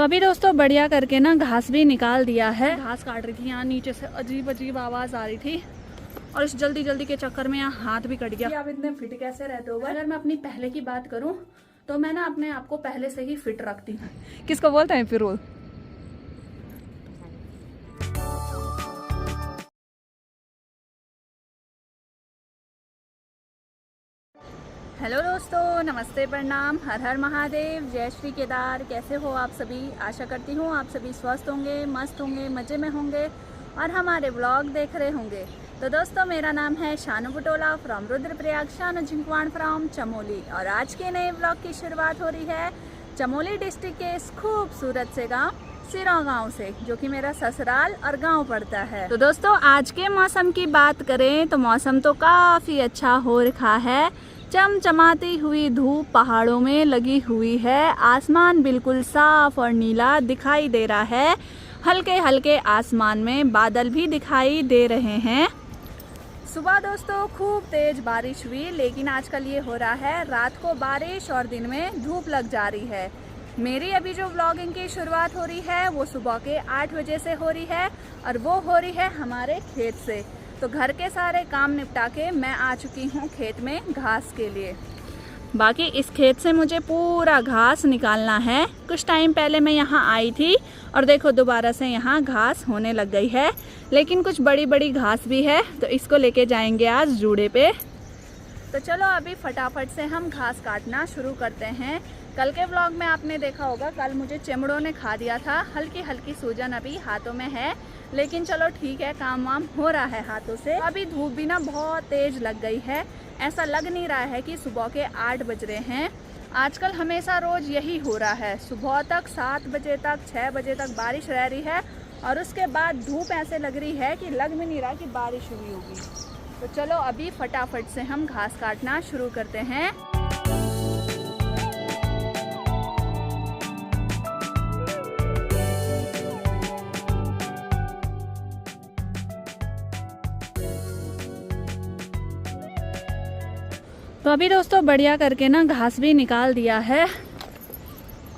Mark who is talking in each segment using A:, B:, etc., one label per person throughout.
A: तो अभी दोस्तों बढ़िया करके ना घास भी निकाल दिया है। घास काट रही थी, यहाँ नीचे से अजीब अजीब आवाज़ आ रही थी और इस जल्दी जल्दी के चक्कर में यहाँ हाथ भी कट गया। आप इतने फिट कैसे रहते हो? अगर मैं अपनी पहले की बात करूँ तो मैं ना अपने आप को पहले से ही फिट रखती हूँ। किसको बोलते हैं फिर वो? हेलो दोस्तों, नमस्ते, प्रणाम, हर हर महादेव, जय श्री केदार। कैसे हो आप सभी? आशा करती हूँ आप सभी स्वस्थ होंगे, मस्त होंगे, मज़े में होंगे और हमारे व्लॉग देख रहे होंगे। तो दोस्तों मेरा नाम है शानू बुटोला फ्रॉम रुद्रप्रयाग, शानू जिंकवान फ्रॉम चमोली। और आज के नए व्लॉग की शुरुआत हो रही है चमोली डिस्ट्रिक्ट के इस खूबसूरत से गाँव सिरों गांव से, जो कि मेरा ससुराल और गांव पड़ता है। तो दोस्तों आज के मौसम की बात करें तो मौसम तो काफ़ी अच्छा हो रखा है। चमचमाती हुई धूप पहाड़ों में लगी हुई है। आसमान बिल्कुल साफ और नीला दिखाई दे रहा है। हल्के हल्के आसमान में बादल भी दिखाई दे रहे हैं। सुबह दोस्तों खूब तेज बारिश हुई, लेकिन आजकल ये हो रहा है रात को बारिश और दिन में धूप लग जा रही है। मेरी अभी जो व्लॉगिंग की शुरुआत हो रही है वो सुबह के 8 बजे से हो रही है और वो हो रही है हमारे खेत से। तो घर के सारे काम निपटा के मैं आ चुकी हूँ खेत में घास के लिए। बाकी इस खेत से मुझे पूरा घास निकालना है। कुछ टाइम पहले मैं यहाँ आई थी और देखो दोबारा से यहाँ घास होने लग गई है, लेकिन कुछ बड़ी बड़ी घास भी है तो इसको लेके जाएंगे आज जूड़े पे। तो चलो अभी फटाफट से हम घास काटना शुरू करते हैं। कल के व्लॉग में आपने देखा होगा, कल मुझे चिमड़ों ने खा दिया था। हल्की हल्की सूजन अभी हाथों में है, लेकिन चलो ठीक है, काम वाम हो रहा है हाथों से। अभी धूप भी ना बहुत तेज लग गई है। ऐसा लग नहीं रहा है कि सुबह के 8 बज रहे हैं। आजकल हमेशा रोज यही हो रहा है, सुबह तक 7 बजे तक 6 बजे तक बारिश रह रही है और उसके बाद धूप ऐसे लग रही है कि लग भी नहीं रहा कि बारिश हुई होगी। तो चलो अभी फटाफट से हम घास काटना शुरू करते हैं। तो अभी दोस्तों बढ़िया करके ना घास भी निकाल दिया है।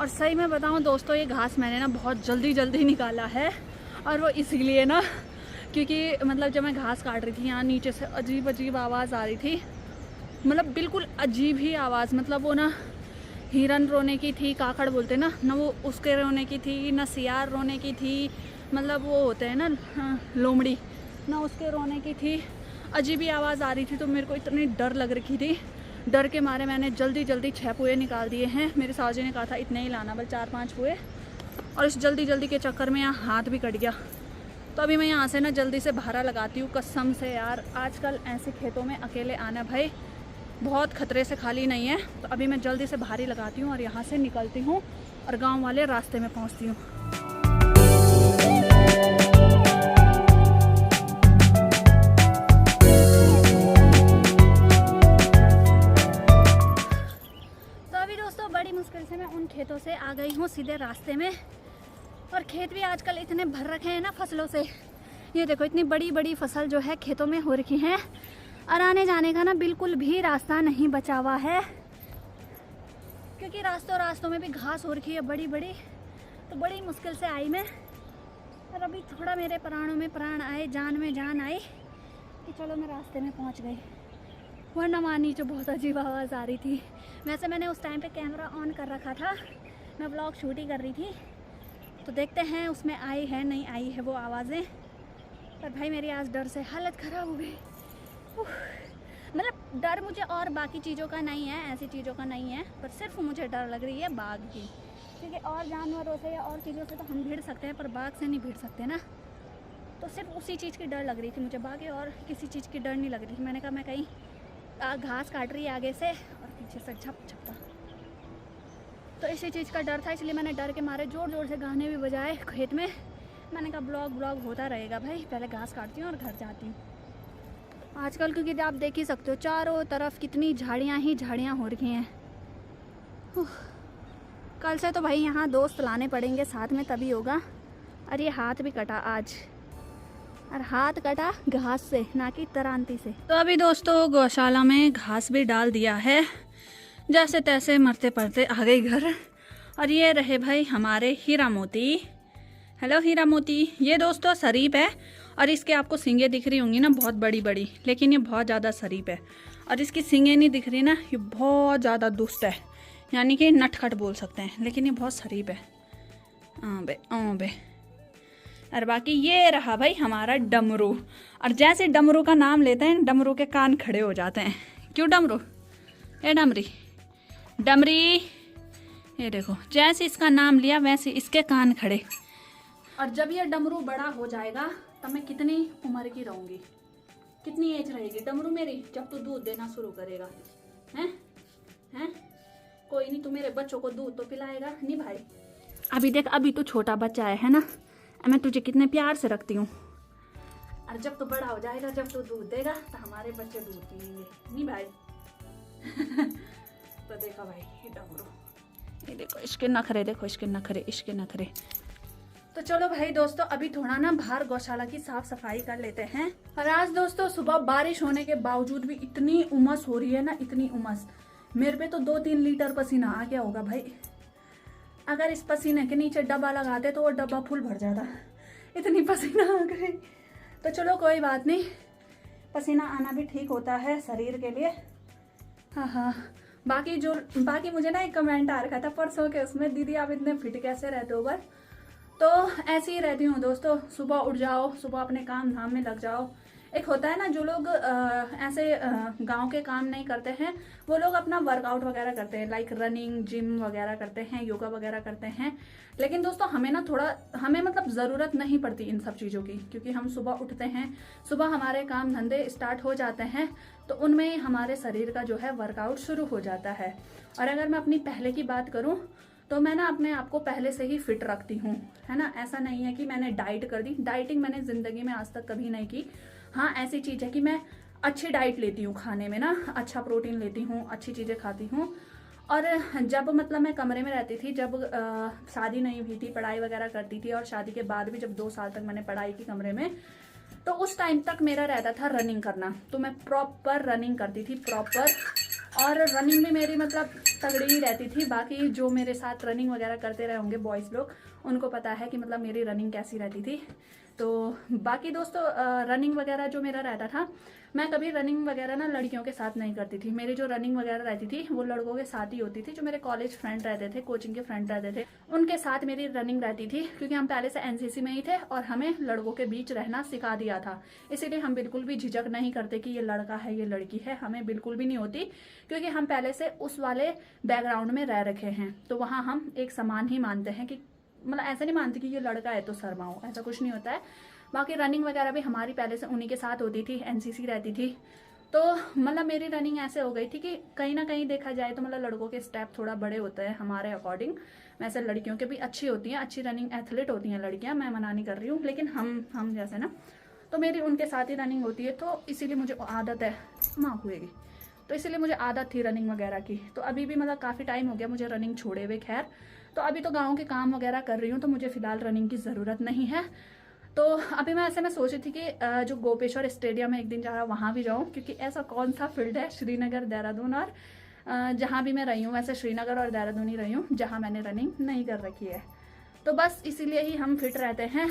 A: और सही में बताऊं दोस्तों, ये घास मैंने ना बहुत जल्दी जल्दी निकाला है। और वो इसीलिए ना क्योंकि मतलब जब मैं घास काट रही थी यहाँ नीचे से अजीब अजीब आवाज़ आ रही थी। मतलब बिल्कुल अजीब ही आवाज़, मतलब वो ना हिरन रोने की थी, काकड़ बोलते ना, ना वो उसके रोने की थी, ना सियार रोने की थी, मतलब वो होते हैं ना लोमड़ी, ना उसके रोने की थी। अजीब ही आवाज़ आ रही थी। तो मेरे को इतनी डर लग रही थी, डर के मारे मैंने जल्दी जल्दी 6 पुए निकाल दिए हैं। मेरे साहू जी ने कहा था इतने ही लाना, बल 4-5 पुए, और इस जल्दी जल्दी के चक्कर में यहाँ हाथ भी कट गया। तो अभी मैं यहाँ से ना जल्दी से भारा लगाती हूँ। कसम से यार आजकल ऐसे खेतों में अकेले आना भाई बहुत खतरे से खाली नहीं है। तो अभी मैं जल्दी से भारी लगाती हूँ और यहाँ से निकलती हूँ और गाँव वाले रास्ते में पहुँचती हूँ। मुश्किल से मैं उन खेतों से आ गई हूँ सीधे रास्ते में। और खेत भी आजकल इतने भर रखे हैं ना फसलों से। ये देखो इतनी बड़ी बड़ी फसल जो है खेतों में हो रखी हैं और आने जाने का ना बिल्कुल भी रास्ता नहीं बचा हुआ है, क्योंकि रास्तों में भी घास हो रखी है बड़ी बड़ी। तो बड़ी मुश्किल से आई मैं, और अभी थोड़ा मेरे प्राणों में प्राण आए, जान में जान आई कि चलो मैं रास्ते में पहुँच गई। वरना मानी जो बहुत अजीब आवाज़ आ रही थी। वैसे मैंने उस टाइम पे कैमरा ऑन कर रखा था, मैं व्लॉग शूट ही कर रही थी। तो देखते हैं उसमें आई है नहीं आई है वो आवाज़ें। पर भाई मेरी आज डर से हालत ख़राब हो गई। मतलब डर मुझे और बाकी चीज़ों का नहीं है, ऐसी चीज़ों का नहीं है, पर सिर्फ मुझे डर लग रही है बाघ की। क्योंकि और जानवरों से या और चीज़ों से तो हम भिड़ सकते हैं, पर बाघ से नहीं भिड़ सकते ना। तो सिर्फ उसी चीज़ की डर लग रही थी मुझे, बाकी और किसी चीज़ की डर नहीं लग रही थी। मैंने कहा मैं कहीं घास काट रही है आगे से और पीछे से झपता, तो इसी चीज़ का डर था। इसलिए मैंने डर के मारे ज़ोर ज़ोर से गाने भी बजाए खेत में। मैंने कहा ब्लॉग होता रहेगा भाई, पहले घास काटती हूँ और घर जाती हूँ। आजकल क्योंकि आप देख ही सकते हो चारों तरफ कितनी झाड़ियाँ ही झाड़ियाँ हो रही हैं। कल से तो भाई यहाँ दोस्त लाने पड़ेंगे साथ में, तभी होगा। और ये हाथ भी कटा आज, और हाथ कटा घास से, ना कि तरांती से। तो अभी दोस्तों गौशाला में घास भी डाल दिया है, जैसे तैसे मरते पड़ते आ गई घर। और ये रहे भाई हमारे हीरा मोती। हेलो हीरा मोती। ये दोस्तों शरीफ है और इसके आपको सींगें दिख रही होंगी ना, बहुत बड़ी बड़ी, लेकिन ये बहुत ज़्यादा शरीफ है। और इसकी सींगें नहीं दिख रही ना, ये बहुत ज़्यादा दुष्ट है, यानी कि नटखट बोल सकते हैं, लेकिन ये बहुत शरीफ है। बे। और बाकी ये रहा भाई हमारा डमरू। और जैसे डमरू का नाम लेते हैं, डमरू के कान खड़े हो जाते हैं। क्यों डमरू? ए डमरी, डमरी, ये देखो, जैसे इसका नाम लिया वैसे इसके कान खड़े। और जब ये डमरू बड़ा हो जाएगा तब मैं कितनी उम्र की रहूंगी, कितनी एज रहेगी डमरू मेरी, जब तू दूध देना शुरू करेगा? हैं? कोई नहीं, तू मेरे बच्चों को दूध तो पिलाएगा नहीं भाई। अभी देख, अभी तो छोटा बच्चा है ना, मैं तुझे कितने प्यार से रखती हूँ। और जब तू बड़ा हो जाएगा, जब तू दूध देगा तो हमारे बच्चे दूध पिएंगे नहीं भाई। तो देखो भाई ये डमरू, ये देखो इसके नखरे, देखो इसके नखरे, इसके नखरे। तो चलो भाई दोस्तों, अभी थोड़ा ना बाहर गौशाला की साफ सफाई कर लेते हैं। और आज दोस्तों सुबह बारिश होने के बावजूद भी इतनी उमस हो रही है ना, इतनी उमस, मेरे पे तो 2-3 लीटर पसीना आ गया होगा भाई। अगर इस पसीने के नीचे डब्बा लगाते तो वो डब्बा फुल भर जाता, इतनी पसीना आ गई। तो चलो कोई बात नहीं, पसीना आना भी ठीक होता है शरीर के लिए। हाँ, बाकी मुझे ना एक कमेंट आ रखा था परसों के, उसमें दीदी आप इतने फिट कैसे रहते हो? तो ऐसे ही रहती हूँ दोस्तों, सुबह उठ जाओ, सुबह अपने काम धाम में लग जाओ। एक होता है ना, जो लोग ऐसे गांव के काम नहीं करते हैं, वो लोग अपना वर्कआउट वगैरह करते हैं, लाइक रनिंग, जिम वगैरह करते हैं, योगा वगैरह करते हैं। लेकिन दोस्तों हमें मतलब ज़रूरत नहीं पड़ती इन सब चीज़ों की, क्योंकि हम सुबह उठते हैं, सुबह हमारे काम धंधे स्टार्ट हो जाते हैं, तो उनमें हमारे शरीर का जो है वर्कआउट शुरू हो जाता है। और अगर मैं अपनी पहले की बात करूँ तो मैं ना अपने आप को पहले से ही फिट रखती हूँ, है ना। ऐसा नहीं है कि मैंने डाइट कर दी, डाइटिंग मैंने ज़िंदगी में आज तक कभी नहीं की। हाँ, ऐसी चीज़ है कि मैं अच्छी डाइट लेती हूँ, खाने में ना अच्छा प्रोटीन लेती हूँ, अच्छी चीज़ें खाती हूँ। और जब मतलब मैं कमरे में रहती थी, जब शादी नहीं हुई थी, पढ़ाई वगैरह करती थी, और शादी के बाद भी जब 2 साल तक मैंने पढ़ाई की कमरे में, तो उस टाइम तक मेरा रहता था रनिंग करना। तो मैं प्रॉपर रनिंग करती थी, प्रॉपर। और रनिंग भी मेरी मतलब तगड़ी ही रहती थी। बाकी जो मेरे साथ रनिंग वगैरह करते रहे होंगे बॉयज़ लोग, उनको पता है कि मतलब मेरी रनिंग कैसी रहती थी। तो बाकी दोस्तों रनिंग वगैरह जो मेरा रहता था, मैं कभी रनिंग वगैरह ना लड़कियों के साथ नहीं करती थी। मेरी जो रनिंग वगैरह रहती थी वो लड़कों के साथ ही होती थी, जो मेरे कॉलेज फ्रेंड रहते थे, कोचिंग के फ्रेंड रहते थे, उनके साथ मेरी रनिंग रहती थी। क्योंकि हम पहले से एनसीसी में ही थे और हमें लड़कों के बीच रहना सिखा दिया था, इसीलिए हम बिल्कुल भी झिझक नहीं करते कि ये लड़का है ये लड़की है, हमें बिल्कुल भी नहीं होती, क्योंकि हम पहले से उस वाले बैकग्राउंड में रह रखे हैं। तो वहाँ हम एक समान ही मानते हैं, कि मतलब ऐसा नहीं मानते कि ये लड़का है तो शर्माओ, ऐसा कुछ नहीं होता है। बाकी रनिंग वगैरह भी हमारी पहले से उन्हीं के साथ होती थी, एनसीसी रहती थी। तो मतलब मेरी रनिंग ऐसे हो गई थी कि कहीं ना कहीं देखा जाए तो मतलब लड़कों के स्टेप थोड़ा बड़े होते हैं हमारे अकॉर्डिंग। वैसे लड़कियों के भी अच्छी होती हैं, अच्छी रनिंग एथलीट होती हैं लड़कियां, मैं मना नहीं कर रही हूँ, लेकिन हम जैसे ना, तो मेरी उनके साथ ही रनिंग होती है, तो इसीलिए मुझे आदत है, माँ हुएगी, तो इसीलिए मुझे आदत थी रनिंग वगैरह की। तो अभी भी मतलब काफ़ी टाइम हो गया मुझे रनिंग छोड़े हुए। खैर, तो अभी तो गाँव के काम वगैरह कर रही हूँ, तो मुझे फ़िलहाल रनिंग की ज़रूरत नहीं है। तो अभी मैं सोच रही थी कि जो गोपेश्वर स्टेडियम है एक दिन जहाँ वहाँ भी जाऊँ, क्योंकि ऐसा कौन सा फील्ड है श्रीनगर, देहरादून और जहाँ भी मैं रही हूँ, वैसे श्रीनगर और देहरादून ही रही हूँ जहाँ मैंने रनिंग नहीं कर रखी है। तो बस इसीलिए ही हम फिट रहते हैं।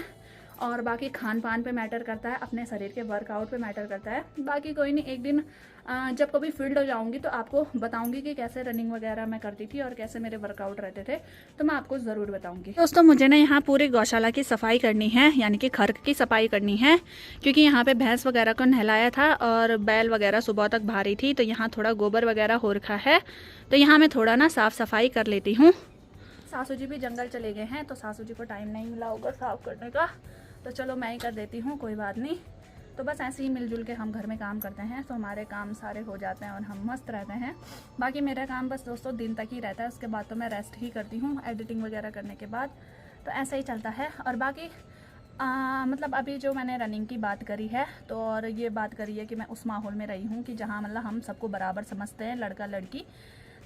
A: और बाकी खान पान पे मैटर करता है, अपने शरीर के वर्कआउट पे मैटर करता है। बाकी कोई नहीं, एक दिन जब कभी फील्ड हो जाऊंगी तो आपको बताऊंगी कि कैसे रनिंग वगैरह मैं करती थी और कैसे मेरे वर्कआउट रहते थे, तो मैं आपको ज़रूर बताऊंगी। दोस्तों मुझे ना यहाँ पूरी गौशाला की सफाई करनी है, यानी कि खर की सफाई करनी है, क्योंकि यहाँ पे भैंस वगैरह को नहलाया था और बैल वगैरह सुबह तक भारी थी, तो यहाँ थोड़ा गोबर वगैरह हो रखा है, तो यहाँ मैं थोड़ा ना साफ़ सफाई कर लेती हूँ। सासू जी भी जंगल चले गए हैं, तो सासू जी को टाइम नहीं मिला होगा साफ़ करने का, तो चलो मैं ही कर देती हूँ, कोई बात नहीं। तो बस ऐसे ही मिलजुल के हम घर में काम करते हैं, तो हमारे काम सारे हो जाते हैं और हम मस्त रहते हैं। बाकी मेरा काम बस दोस्तों दिन तक ही रहता है, उसके बाद तो मैं रेस्ट ही करती हूँ एडिटिंग वगैरह करने के बाद, तो ऐसा ही चलता है। और बाकी मतलब अभी जो मैंने रनिंग की बात करी है, तो और ये बात करी है कि मैं उस माहौल में रही हूँ कि जहाँ मतलब हम सबको बराबर समझते हैं, लड़का लड़की,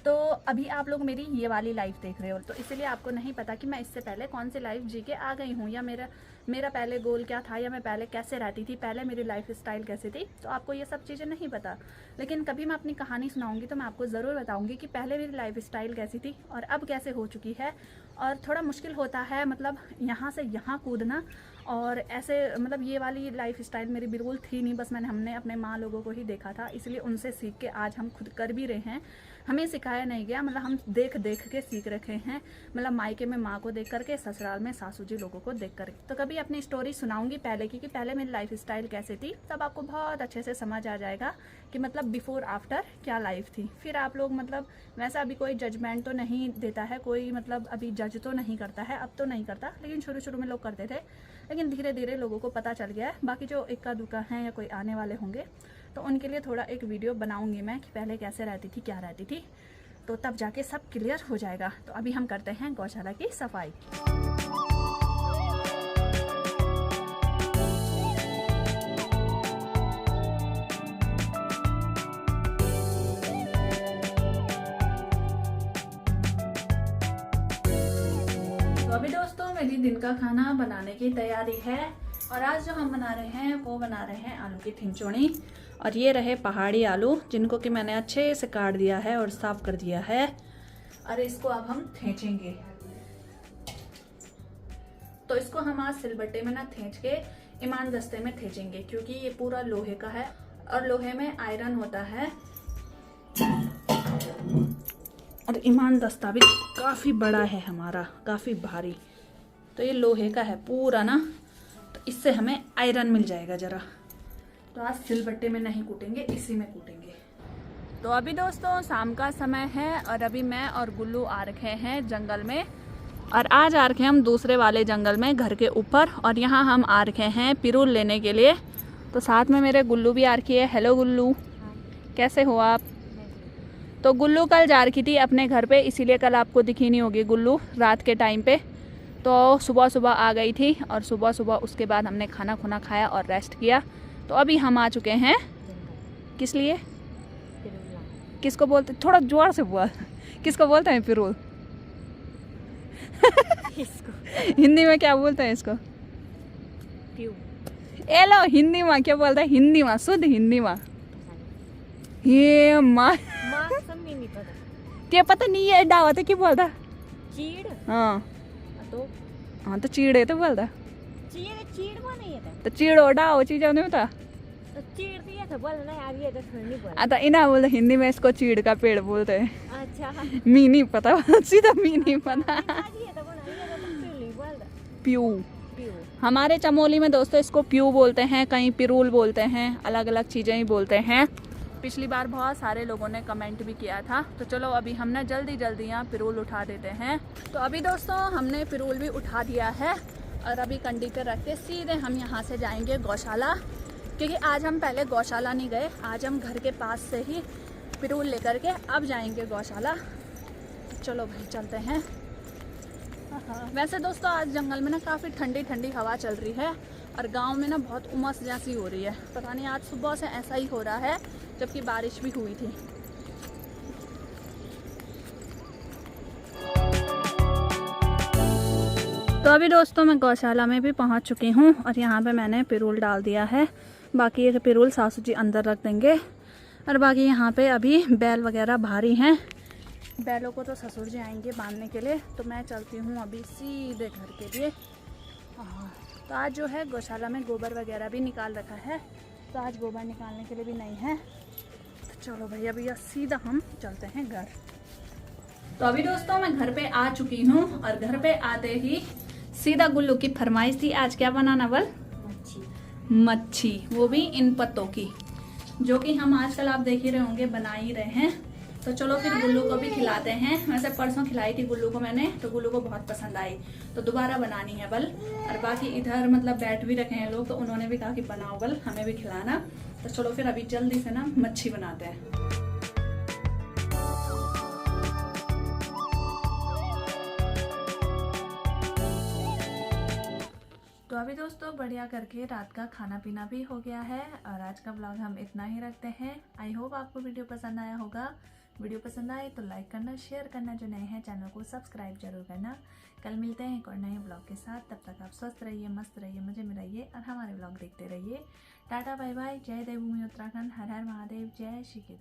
A: तो अभी आप लोग मेरी ये वाली लाइफ देख रहे हो, तो इसलिए आपको नहीं पता कि मैं इससे पहले कौन सी लाइफ जी के आ गई हूँ, या मेरा पहले गोल क्या था, या मैं पहले कैसे रहती थी, पहले मेरी लाइफ स्टाइल कैसी थी। तो आपको ये सब चीज़ें नहीं पता, लेकिन कभी मैं अपनी कहानी सुनाऊंगी तो मैं आपको ज़रूर बताऊंगी कि पहले मेरी लाइफ स्टाइल कैसी थी और अब कैसे हो चुकी है। और थोड़ा मुश्किल होता है मतलब यहाँ से यहाँ कूदना, और ऐसे मतलब ये वाली लाइफ स्टाइल मेरी बिल्कुल थी नहीं, बस हमने अपने माँ लोगों को ही देखा था, इसलिए उनसे सीख के आज हम खुद कर भी रहे हैं। हमें सिखाया नहीं गया, मतलब हम देख देख के सीख रखे हैं, मतलब मायके में माँ को देख करके, ससुराल में सासू जी लोगों को देख करके। तो कभी अपनी स्टोरी सुनाऊंगी पहले की कि पहले मेरी लाइफ स्टाइल कैसे थी, तब आपको बहुत अच्छे से समझ आ जाएगा कि मतलब बिफोर आफ्टर क्या लाइफ थी। फिर आप लोग मतलब वैसा अभी कोई जजमेंट तो नहीं देता है, कोई मतलब अभी जज तो नहीं करता है, अब तो नहीं करता, लेकिन शुरू शुरू में लोग करते थे, लेकिन धीरे धीरे लोगों को पता चल गया है। बाकी जो इक्का दुक्का हैं या कोई आने वाले होंगे तो उनके लिए थोड़ा एक वीडियो बनाऊंगी मैं कि पहले कैसे रहती थी, क्या रहती थी, तो तब जाके सब क्लियर हो जाएगा। तो अभी हम करते हैं गौशाला की सफाई। तो अभी दोस्तों मेरी दिन का खाना बनाने की तैयारी है, और आज जो हम बना रहे हैं वो बना रहे हैं आलू की ठिंचोड़ी। और ये रहे पहाड़ी आलू, जिनको कि मैंने अच्छे से काट दिया है और साफ कर दिया है, और इसको अब हम थेचेंगे। तो इसको हम आज सिलबट्टे में ना थेच के ईमान दस्ते में थेचेंगे, क्योंकि ये पूरा लोहे का है और लोहे में आयरन होता है, और ईमान दस्ता भी काफ़ी बड़ा है हमारा, काफ़ी भारी। तो ये लोहे का है पूरा ना, तो इससे हमें आयरन मिल जाएगा ज़रा। तो आज सिलबट्टे में नहीं कूटेंगे, इसी में कूटेंगे। तो अभी दोस्तों शाम का समय है, और अभी मैं और गुल्लू आ रखे हैं जंगल में, और आज आ रखे हैं हम दूसरे वाले जंगल में घर के ऊपर, और यहाँ हम आ रखे हैं पिरूल लेने के लिए। तो साथ में मेरे गुल्लू भी आ रखी है। हेलो गुल्लू, कैसे हो आप? तो गुल्लू कल जा रखी थी अपने घर पे, इसीलिए कल आपको दिखी नहीं होगी गुल्लू रात के टाइम पे। तो सुबह सुबह आ गई थी, और सुबह सुबह उसके बाद हमने खाना खुना खाया और रेस्ट किया। तो अभी हम आ चुके हैं, किस लिए, किसको बोलते, थोड़ा जोर से बोल, किसको बोलते हैं पिरूल? हिंदी में क्या बोलते हैं इसको? ए लो, हिंदी में क्या बोलता है? हिंदी में, शुद्ध हिंदी में। ये माँ क्या पता नहीं है, डावत क्या बोलता? चीड़। हाँ तो चीड़ है तो बोलता, तो चीड़ डाव चीज नहीं होता। आता इना बोलते हिंदी में, इसको चीड़ का पेड़ बोलते हैं। अच्छा। मी नहीं पता, सीधा मी नहीं पता। प्यू, हमारे चमोली में दोस्तों इसको प्यू बोलते हैं, कहीं पिरूल बोलते हैं, अलग अलग चीजें ही बोलते हैं। पिछली बार बहुत सारे लोगों ने कमेंट भी किया था। तो चलो अभी हमने जल्दी जल्दी यहाँ पिरूल उठा देते हैं। तो अभी दोस्तों हमने पिरूल भी उठा दिया है, और अभी कंडी पे रख के सीधे हम यहाँ से जाएंगे गौशाला, क्योंकि आज हम पहले गौशाला नहीं गए, आज हम घर के पास से ही पिरूल लेकर के अब जाएंगे गौशाला। तो चलो भाई चलते हैं। वैसे दोस्तों आज जंगल में ना काफ़ी ठंडी ठंडी हवा चल रही है, और गांव में ना बहुत उमस जैसी हो रही है। पता नहीं आज सुबह से ऐसा ही हो रहा है, जबकि बारिश भी हुई थी। तो अभी दोस्तों मैं गौशाला में भी पहुंच चुकी हूं, और यहाँ पे मैंने पिरूल डाल दिया है। बाकी ये पिरूल सासू जी अंदर रख देंगे, और बाकी यहाँ पे अभी बैल वगैरह भारी हैं, बैलों को तो ससुर जी आएंगे बांधने के लिए। तो मैं चलती हूँ अभी सीधे घर के लिए। तो आज जो है गौशाला में गोबर वगैरह भी निकाल रखा है, तो आज गोबर निकालने के लिए भी नहीं है। तो चलो भैया भैया सीधा हम चलते हैं घर। तो अभी दोस्तों मैं घर पे आ चुकी हूँ, और घर पे आते ही सीधा गुल्लू की फरमाइश थी, आज क्या बनाना बोल? मच्छी, वो भी इन पत्तों की, जो कि हम आजकल आप देख ही रहे होंगे बना ही रहे हैं। तो चलो फिर गुल्लू को भी खिलाते हैं। वैसे परसों खिलाई थी गुल्लू को मैंने, तो गुल्लू को बहुत पसंद आई, तो दोबारा बनानी है बल। और बाकी इधर मतलब बैठ भी रखे हैं लोग, तो उन्होंने भी कहा कि बनाओ बल, हमें भी खिलाना। तो चलो फिर अभी जल्दी से ना मच्छी बनाते हैं। तो अभी दोस्तों बढ़िया करके रात का खाना पीना भी हो गया है, और आज का ब्लॉग हम इतना ही रखते हैं। आई होप आपको वीडियो पसंद आया होगा। वीडियो पसंद आए तो लाइक करना, शेयर करना, जो नए हैं चैनल को सब्सक्राइब जरूर करना। कल मिलते हैं एक और नए ब्लॉग के साथ। तब तक आप स्वस्थ रहिए, मस्त रहिए, मजे में रहिए और हमारे ब्लॉग देखते रहिए। Tata bye bye. जय देवभूमि उत्तराखंड। हर हर महादेव। जय श्री कृष्ण।